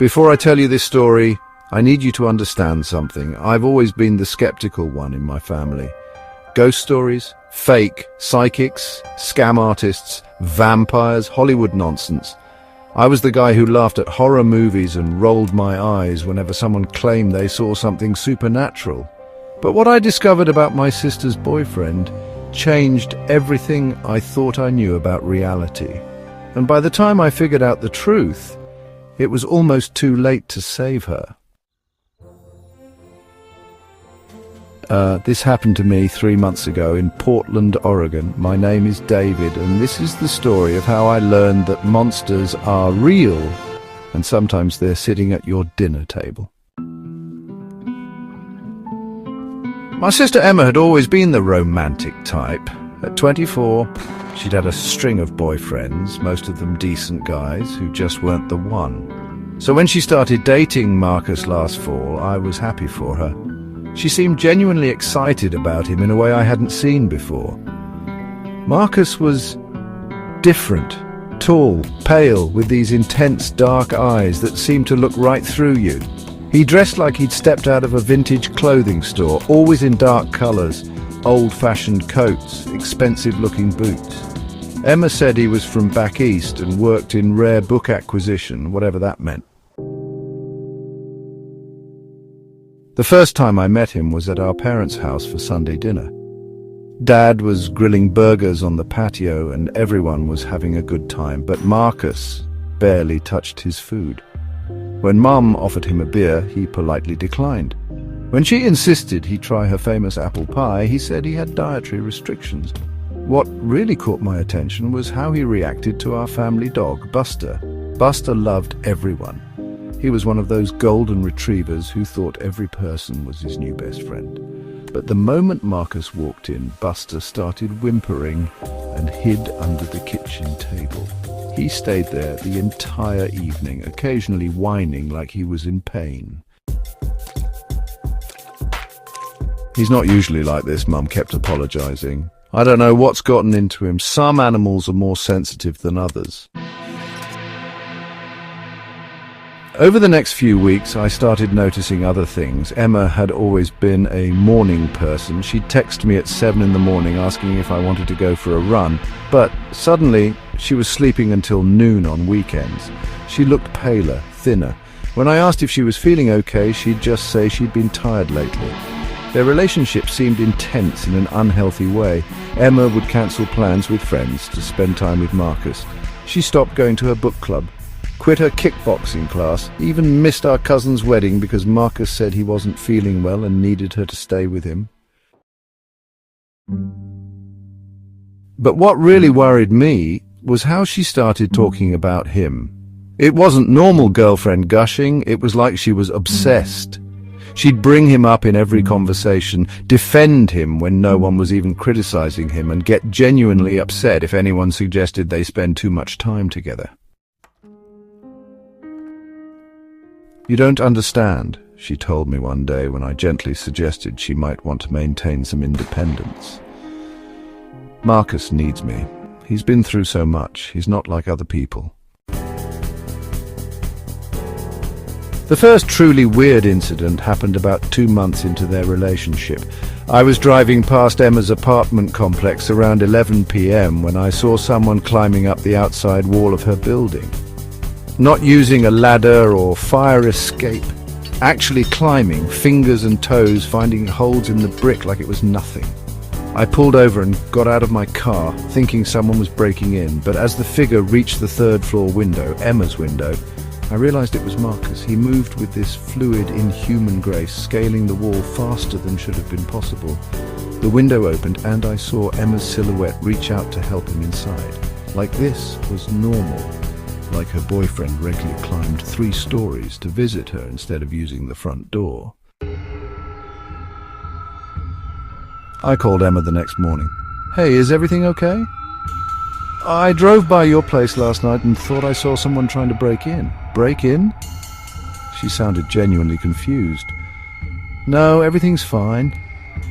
Before I tell you this story, I need you to understand something. I've always been the skeptical one in my family. Ghost stories, fake, psychics, scam artists, vampires, Hollywood nonsense. I was the guy who laughed at horror movies and rolled my eyes whenever someone claimed they saw something supernatural. But what I discovered about my sister's boyfriend changed everything I thought I knew about reality. And by the time I figured out the truth, it was almost too late to save her. This happened to me 3 months ago in Portland, Oregon. My name is David, and this is the story of how I learned that monsters are real, and sometimes they're sitting at your dinner table. My sister Emma had always been the romantic type. At 24, she'd had a string of boyfriends, most of them decent guys who just weren't the one. So when she started dating Marcus last fall, I was happy for her. She seemed genuinely excited about him in a way I hadn't seen before. Marcus was different, tall, pale, with these intense dark eyes that seemed to look right through you. He dressed like he'd stepped out of a vintage clothing store, always in dark colours, old-fashioned coats, expensive-looking boots. Emma said he was from back east and worked in rare book acquisition, whatever that meant. The first time I met him was at our parents' house for Sunday dinner. Dad was grilling burgers on the patio and everyone was having a good time, but Marcus barely touched his food. When Mum offered him a beer, he politely declined. When she insisted he try her famous apple pie, he said he had dietary restrictions. What really caught my attention was how he reacted to our family dog, Buster. Buster loved everyone. He was one of those golden retrievers who thought every person was his new best friend. But the moment Marcus walked in, Buster started whimpering and hid under the kitchen table. He stayed there the entire evening, occasionally whining like he was in pain. He's not usually like this, Mum kept apologizing. I don't know what's gotten into him. Some animals are more sensitive than others. Over the next few weeks, I started noticing other things. Emma had always been a morning person. She'd text me at 7 in the morning asking if I wanted to go for a run, but suddenly she was sleeping until noon on weekends. She looked paler, thinner. When I asked if she was feeling okay, she'd just say she'd been tired lately. Their relationship seemed intense in an unhealthy way. Emma would cancel plans with friends to spend time with Marcus. She stopped going to her book club, quit her kickboxing class, even missed our cousin's wedding because Marcus said he wasn't feeling well and needed her to stay with him. But what really worried me was how she started talking about him. It wasn't normal girlfriend gushing, it was like she was obsessed. She'd bring him up in every conversation, defend him when no one was even criticizing him, and get genuinely upset if anyone suggested they spend too much time together. "You don't understand," she told me one day when I gently suggested she might want to maintain some independence. "Marcus needs me. He's been through so much. He's not like other people." The first truly weird incident happened about 2 months into their relationship. I was driving past Emma's apartment complex around 11 p.m. when I saw someone climbing up the outside wall of her building. Not using a ladder or fire escape, actually climbing, fingers and toes, finding holes in the brick like it was nothing. I pulled over and got out of my car, thinking someone was breaking in, but as the figure reached the third-floor window, Emma's window, I realized it was Marcus. He moved with this fluid, inhuman grace, scaling the wall faster than should have been possible. The window opened and I saw Emma's silhouette reach out to help him inside. Like this was normal. Like her boyfriend regularly climbed 3 stories to visit her instead of using the front door. I called Emma the next morning. "Hey, is everything okay? I drove by your place last night and thought I saw someone trying to break in." "Break in?" She sounded genuinely confused. "No, everything's fine.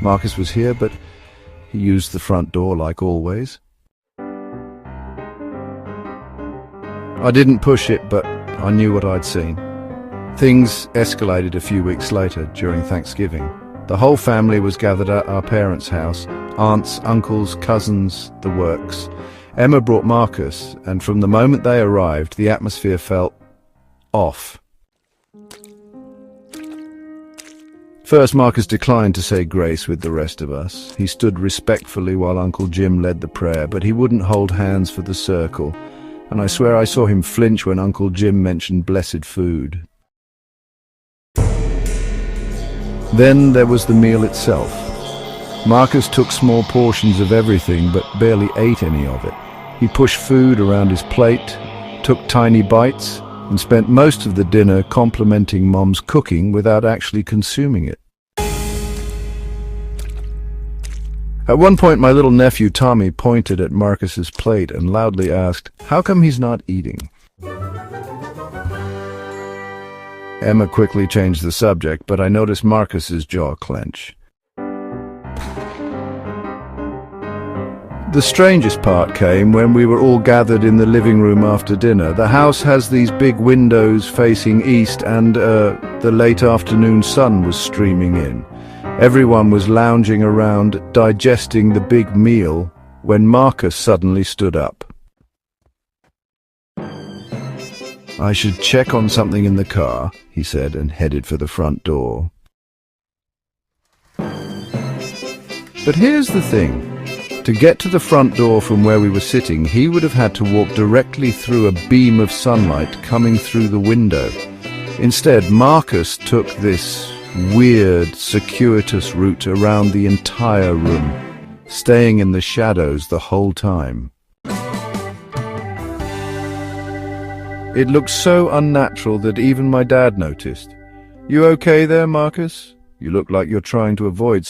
Marcus was here, but he used the front door like always." I didn't push it, but I knew what I'd seen. Things escalated a few weeks later during Thanksgiving. The whole family was gathered at our parents' house, aunts, uncles, cousins, the works. Emma brought Marcus, and from the moment they arrived, the atmosphere felt off. First, Marcus declined to say grace with the rest of us. He stood respectfully while Uncle Jim led the prayer, but he wouldn't hold hands for the circle, and I swear I saw him flinch when Uncle Jim mentioned blessed food. Then there was the meal itself. Marcus took small portions of everything, but barely ate any of it. He pushed food around his plate, took tiny bites, and spent most of the dinner complimenting Mom's cooking without actually consuming it. At one point, my little nephew Tommy pointed at Marcus's plate and loudly asked, "How come he's not eating?" Emma quickly changed the subject, but I noticed Marcus's jaw clench. The strangest part came when we were all gathered in the living room after dinner. The house has these big windows facing east, and the late afternoon sun was streaming in. Everyone was lounging around, digesting the big meal, when Marcus suddenly stood up. "I should check on something in the car," he said, and headed for the front door. But here's the thing. To get to the front door from where we were sitting, he would have had to walk directly through a beam of sunlight coming through the window. Instead, Marcus took this weird, circuitous route around the entire room, staying in the shadows the whole time. It looked so unnatural that even my dad noticed. "You okay there, Marcus? You look like you're trying to avoid something."